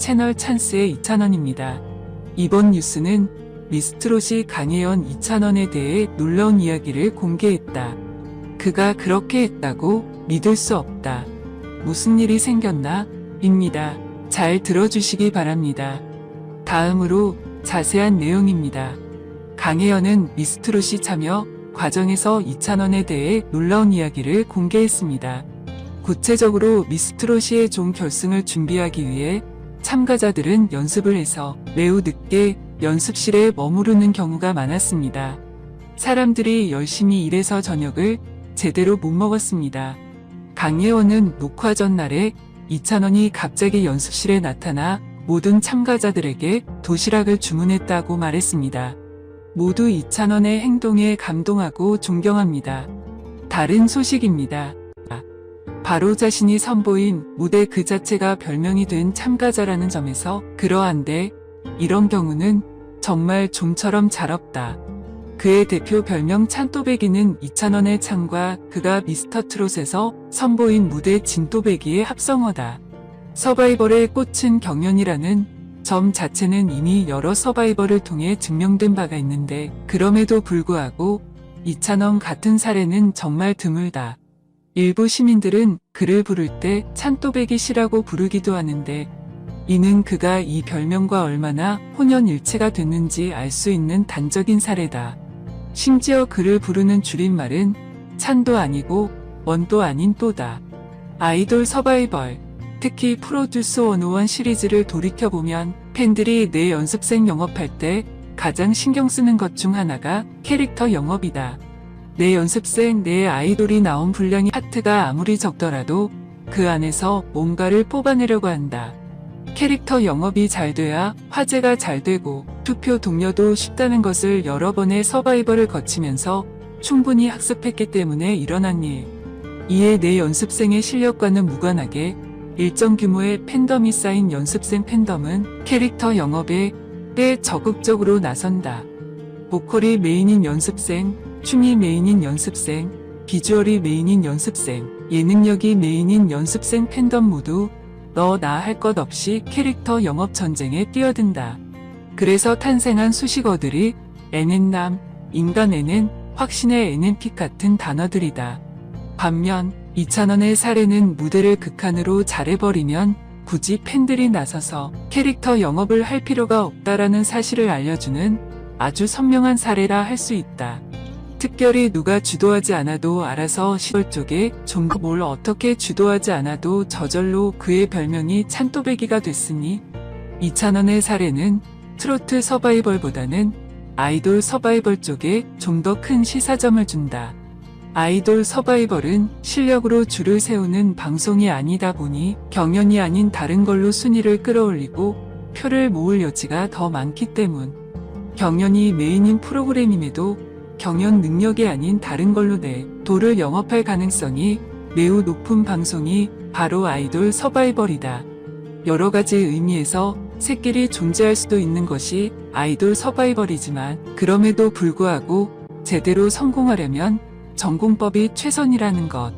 채널 찬스의 2,000원입니다. 이번 뉴스는 미스트롯이 강혜연 2,000원에 대해 놀라운 이야기를 공개했다. 그가 그렇게 했다고 믿을 수 없다. 무슨 일이 생겼나? 입니다. 잘 들어주시기 바랍니다. 다음으로 자세한 내용입니다. 강혜연은 미스트롯이 참여 과정에서 2,000원에 대해 놀라운 이야기를 공개했습니다. 구체적으로 미스트롯의 종 결승을 준비하기 위해 참가자들은 연습을 해서 매우 늦게 연습실에 머무르는 경우가 많았습니다. 사람들이 열심히 일해서 저녁을 제대로 못 먹었습니다. 강혜원은 녹화 전날에 2,000원이 갑자기 연습실에 나타나 모든 참가자들에게 도시락을 주문했다고 말했습니다. 모두 2,000원의 행동에 감동하고 존경합니다. 다른 소식입니다. 바로 자신이 선보인 무대 그 자체가 별명이 된 참가자라는 점에서 그러한데 이런 경우는 정말 좀처럼 잘 없다. 그의 대표 별명 찬또배기는 2,000원의 찬과 그가 미스터트롯에서 선보인 무대 진또배기의 합성어다. 서바이벌의 꽃은 경연이라는 점 자체는 이미 여러 서바이벌을 통해 증명된 바가 있는데 그럼에도 불구하고 2,000원 같은 사례는 정말 드물다. 일부 시민들은 그를 부를 때 찬또배기 씨라고 부르기도 하는데 이는 그가 이 별명과 얼마나 혼연일체가 됐는지 알 수 있는 단적인 사례다. 심지어 그를 부르는 줄임말은 찬도 아니고 원도 아닌 또다. 아이돌 서바이벌, 특히 프로듀스 101 시리즈를 돌이켜보면 팬들이 내 연습생 영업할 때 가장 신경 쓰는 것 중 하나가 캐릭터 영업이다. 내 연습생, 내 아이돌이 나온 분량이 파트가 아무리 적더라도 그 안에서 뭔가를 뽑아내려고 한다. 캐릭터 영업이 잘 돼야 화제가 잘 되고 투표 동료도 쉽다는 것을 여러 번의 서바이벌을 거치면서 충분히 학습했기 때문에 일어난 일. 이에 내 연습생의 실력과는 무관하게 일정 규모의 팬덤이 쌓인 연습생 팬덤은 캐릭터 영업에 꽤 적극적으로 나선다. 보컬이 메인인 연습생, 춤이 메인인 연습생, 비주얼이 메인인 연습생, 예능력이 메인인 연습생 팬덤 모두 너 나 할 것 없이 캐릭터 영업 전쟁에 뛰어든다. 그래서 탄생한 수식어들이 NN남, 인간 NN, 확신의 NN픽 같은 단어들이다. 반면 2,000원의 사례는 무대를 극한으로 잘해버리면 굳이 팬들이 나서서 캐릭터 영업을 할 필요가 없다라는 사실을 알려주는 아주 선명한 사례라 할 수 있다. 특별히 누가 주도하지 않아도 알아서 시골 쪽에 좀 더 뭘 어떻게 주도하지 않아도 저절로 그의 별명이 찬또배기가 됐으니 2,000원의 사례는 트로트 서바이벌보다는 아이돌 서바이벌 쪽에 좀 더 큰 시사점을 준다. 아이돌 서바이벌은 실력으로 줄을 세우는 방송이 아니다 보니 경연이 아닌 다른 걸로 순위를 끌어올리고 표를 모을 여지가 더 많기 때문. 경연이 메인인 프로그램임에도 경연 능력이 아닌 다른 걸로 내 도를 영업할 가능성이 매우 높은 방송이 바로 아이돌 서바이벌이다. 여러 가지 의미에서 새끼리 존재할 수도 있는 것이 아이돌 서바이벌이지만 그럼에도 불구하고 제대로 성공하려면 전공법이 최선이라는 것.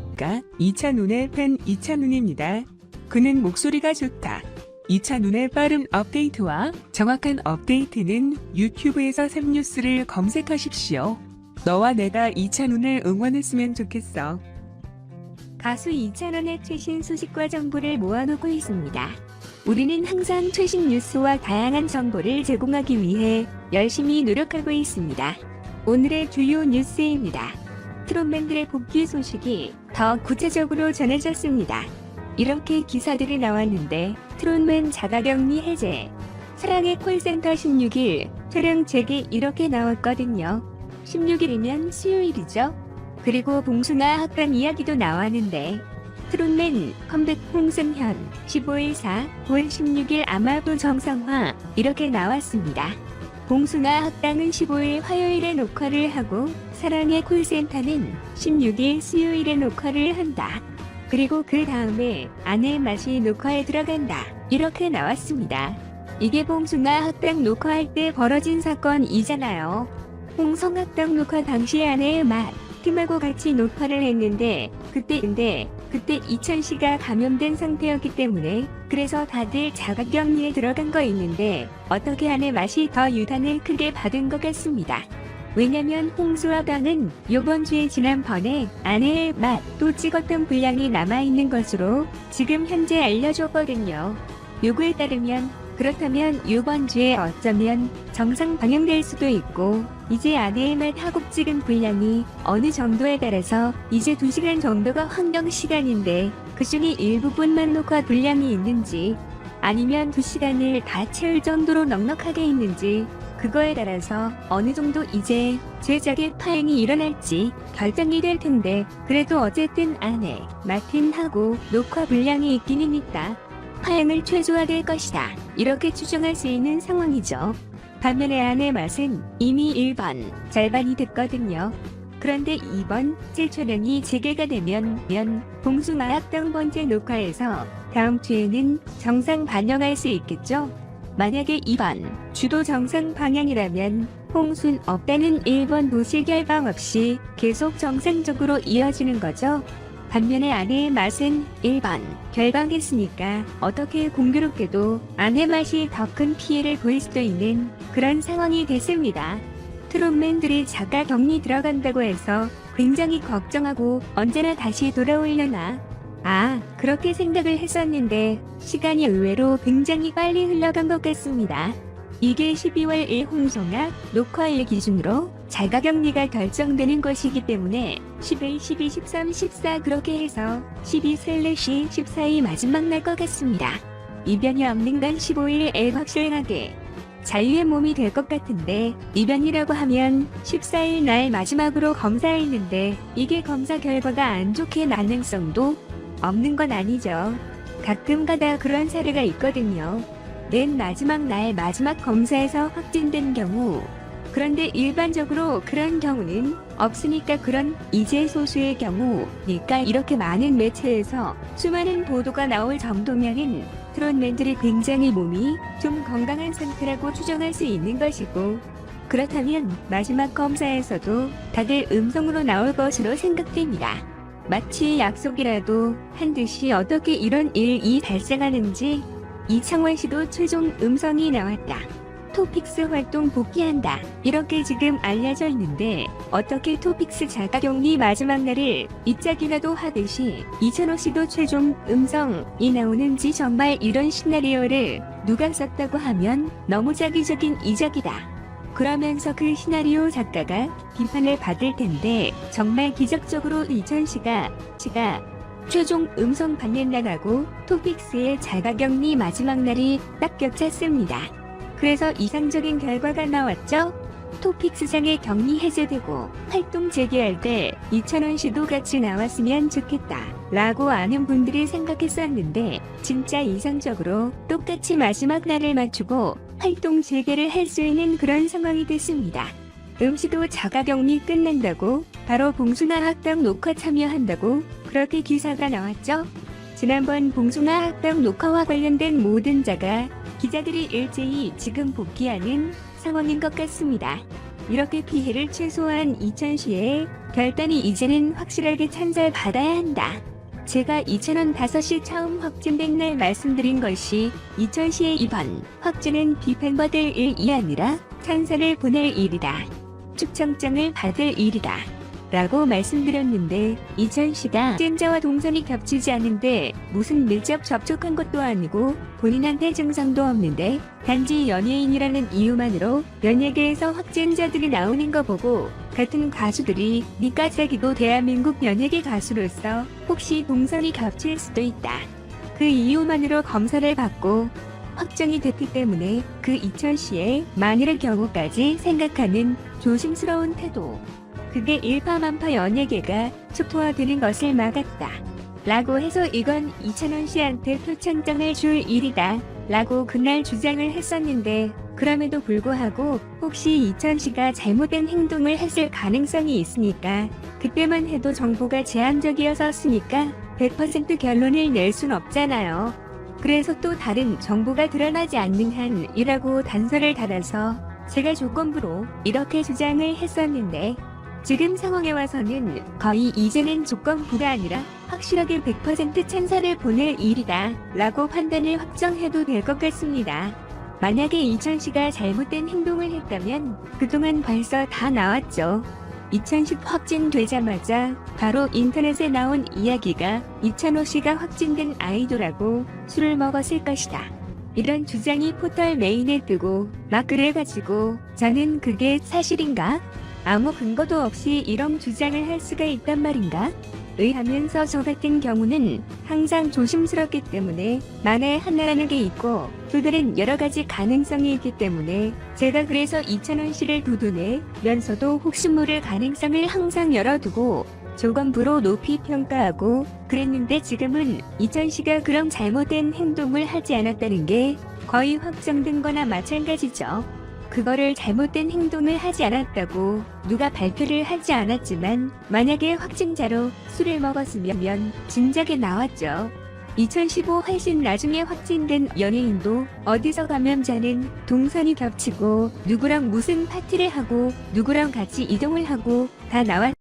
이찬훈의 팬 이찬훈입니다. 그는 목소리가 좋다. 이찬훈의 빠른 업데이트와 정확한 업데이트는 유튜브에서 샘뉴스를 검색하십시오. 너와 내가 이찬훈을 응원했으면 좋겠어. 가수 이찬원의 최신 소식과 정보를 모아놓고 있습니다. 우리는 항상 최신 뉴스와 다양한 정보를 제공하기 위해 열심히 노력하고 있습니다. 오늘의 주요 뉴스입니다. 트롯맨들의 복귀 소식이 더 구체적으로 전해졌습니다. 이렇게 기사들이 나왔는데 트롯맨 자가격리 해제, 사랑의 콜센터 16일 촬영 재개 이렇게 나왔거든요. 16일이면 수요일이죠. 그리고 봉숭아 학당 이야기도 나왔는데 트롯맨 컴백 홍승현 15일 4, 9월 16일 아마부 정상화 이렇게 나왔습니다. 봉숭아 학당은 15일 화요일에 녹화를 하고 사랑의 콜센터는 16일 수요일에 녹화를 한다. 그리고 그 다음에 아내의 맛이 녹화에 들어간다. 이렇게 나왔습니다. 이게 봉숭아 학당 녹화할 때 벌어진 사건이잖아요. 홍성학당 녹화 당시 아내의 맛 팀하고 같이 녹화를 했는데 그때 그때 이천 씨가 감염된 상태였기 때문에 그래서 다들 자가격리에 들어간 거 있는데 어떻게 아내 맛이 더 유단을 크게 받은 것 같습니다. 왜냐면 홍수와 강은 요번 주에 지난번에 아내의 맛도 찍었던 분량이 남아있는 것으로 지금 현재 알려줬거든요. 요구에 따르면 그렇다면 요번 주에 어쩌면 정상 방영될 수도 있고 이제 아내의 맛 하고 찍은 분량이 어느 정도에 따라서 이제 2시간 정도가 환경 시간인데 그중에 일부분만 녹화 분량이 있는지 아니면 2시간을 다 채울 정도로 넉넉하게 있는지 그거에 따라서 어느 정도 이제 제작의 파행이 일어날지 결정이 될 텐데 그래도 어쨌든 아내, 마틴하고 녹화 분량이 있기는 있다. 파행을 최소화될 것이다. 이렇게 추정할 수 있는 상황이죠. 반면에 아내 맛은 이미 1번 절반이 됐거든요. 그런데 2번 7촬영이 재개가 되면 봉숭아학당 번째 녹화에서 다음 주에는 정상 반영할 수 있겠죠? 만약에 2번 주도 정상 방향이라면 홍순 없다는 1번 도시 결방 없이 계속 정상적으로 이어지는 거죠. 반면에 아내의 맛은 1번 결방했으니까 어떻게 공교롭게도 아내 맛이 더 큰 피해를 보일 수도 있는 그런 상황이 됐습니다. 트롯맨들이 자가 격리 들어간다고 해서 굉장히 걱정하고 언제나 다시 돌아오려나? 그렇게 생각을 했었는데 시간이 의외로 굉장히 빨리 흘러간 것 같습니다. 이게 12월 1 홍성학 녹화일 기준으로 자가격리가 결정되는 것이기 때문에 11, 12, 13, 14 그렇게 해서 12/14이 마지막 날 것 같습니다. 이변이 없는 건 15일에 확실하게 자유의 몸이 될 것 같은데 이변이라고 하면 14일 날 마지막으로 검사했는데 이게 검사 결과가 안 좋게 가능성도 없는 건 아니죠. 가끔 가다 그런 사례가 있거든요. 맨 마지막 날 마지막 검사에서 확진된 경우. 그런데 일반적으로 그런 경우는 없으니까 그런 이제 소수의 경우니까 이렇게 많은 매체에서 수많은 보도가 나올 정도면은 트롯맨들이 굉장히 몸이 좀 건강한 상태라고 추정할 수 있는 것이고 그렇다면 마지막 검사에서도 다들 음성으로 나올 것으로 생각됩니다. 마치 약속이라도 한 듯이 어떻게 이런 일이 발생하는지 이창원 씨도 최종 음성이 나왔다. 토픽스 활동 복귀한다. 이렇게 지금 알려져 있는데 어떻게 토픽스 자가격리 마지막 날을 입작이라도 하듯이 이찬호 씨도 최종 음성이 나오는지 정말 이런 시나리오를 누가 썼다고 하면 너무 자기적인 이적이다. 그러면서 그 시나리오 작가가 비판을 받을 텐데 정말 기적적으로 이천 씨가 최종 음성 받는 날하고 토픽스의 자가격리 마지막 날이 딱 겹쳤습니다. 그래서 이상적인 결과가 나왔죠. 토픽스상의 격리 해제되고 활동 재개할 때 이찬원 씨도 같이 나왔으면 좋겠다 라고 아는 분들이 생각했었는데 진짜 이상적으로 똑같이 마지막 날을 맞추고 활동 재개를 할 수 있는 그런 상황이 됐습니다. 음씨도 자가격리 끝난다고 바로 봉숭아학당 녹화 참여한다고 그렇게 기사가 나왔죠. 지난번 봉숭아학당 녹화와 관련된 모든 자가 기자들이 일제히 지금 복귀하는 상황인 것 같습니다. 이렇게 피해를 최소화한 이천시의 결단이 이제는 확실하게 찬살받아야 한다. 제가 이천원 5시 처음 확진된 날 말씀드린 것이 이천시의 이번 확진은 비판받을 일이 아니라 찬사를 보낼 일이다. 축청장을 받을 일이다. 라고 말씀드렸는데 이천시가 확진자와 동선이 겹치지 않는데 무슨 밀접 접촉한 것도 아니고 본인한테 증상도 없는데 단지 연예인이라는 이유만으로 연예계에서 확진자들이 나오는 거 보고 같은 가수들이 니까 자기도 대한민국 연예계 가수로서 혹시 동선이 겹칠 수도 있다. 그 이유만으로 검사를 받고 확정이 됐기 때문에 그 이천시의 만일의 경우까지 생각하는 조심스러운 태도. 그게 일파만파 연예계가 촉토화되는 것을 막았다. 라고 해서 이건 이찬원 씨한테 표창장을 줄 일이다. 라고 그날 주장을 했었는데 그럼에도 불구하고 혹시 이천 씨가 잘못된 행동을 했을 가능성이 있으니까 그때만 해도 정보가 제한적이었으니까 100% 결론을 낼 순 없잖아요. 그래서 또 다른 정보가 드러나지 않는 한이라고 단서를 달아서 제가 조건부로 이렇게 주장을 했었는데 지금 상황에 와서는 거의 이제는 조건부가 아니라 확실하게 100% 찬사를 보낼 일이다 라고 판단을 확정해도 될 것 같습니다. 만약에 이천 씨가 잘못된 행동을 했다면 그동안 벌써 다 나왔죠. 2010 확진되자마자 바로 인터넷에 나온 이야기가 이찬호 씨가 확진된 아이돌하고 술을 먹었을 것이다. 이런 주장이 포털 메인에 뜨고 막 그래가지고 저는 그게 사실인가? 아무 근거도 없이 이런 주장을 할 수가 있단 말인가? 의하면서 저 같은 경우는 항상 조심스럽기 때문에 만에 하나라는 게 있고 그들은 여러 가지 가능성이 있기 때문에 제가 그래서 이찬원 씨를 두둔해면서도 혹시 모를 가능성을 항상 열어두고 조건부로 높이 평가하고 그랬는데 지금은 이찬 씨가 그런 잘못된 행동을 하지 않았다는 게 거의 확정된 거나 마찬가지죠. 그거를 잘못된 행동을 하지 않았다고 누가 발표를 하지 않았지만 만약에 확진자로 술을 먹었으면 진작에 나왔죠. 2015 훨씬 나중에 확진된 연예인도 어디서 감염자는 동선이 겹치고 누구랑 무슨 파티를 하고 누구랑 같이 이동을 하고 다 나왔